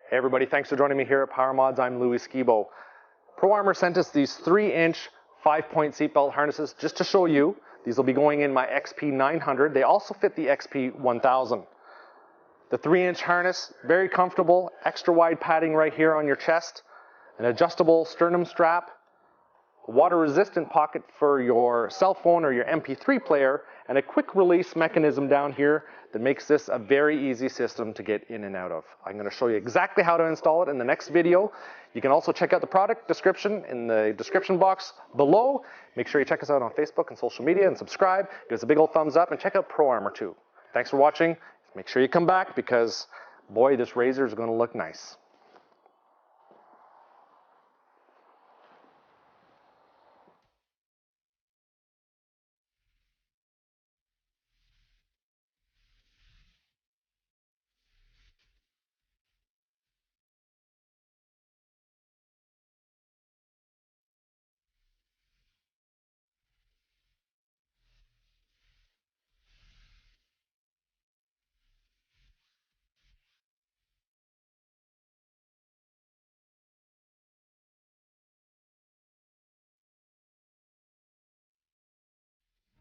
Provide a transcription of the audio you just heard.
Hey everybody, thanks for joining me here at Power Mods. I'm Louis Skibo. ProArmor sent us these 3-inch 5-point seatbelt harnesses just to show you. These will be going in my XP900. They also fit the XP1000. The 3-inch harness, very comfortable, extra wide padding right here on your chest, an adjustable sternum strap, a water resistant pocket for your cell phone or your MP3 player, and a quick release mechanism down here that makes this a very easy system to get in and out of. I'm going to show you exactly how to install it in the next video. You can also check out the product description in the description box below. Make sure you check us out on Facebook and social media and subscribe. Give us a big old thumbs up and check out ProArmor too. Thanks for watching. Make sure you come back because, boy, this razor is going to look nice.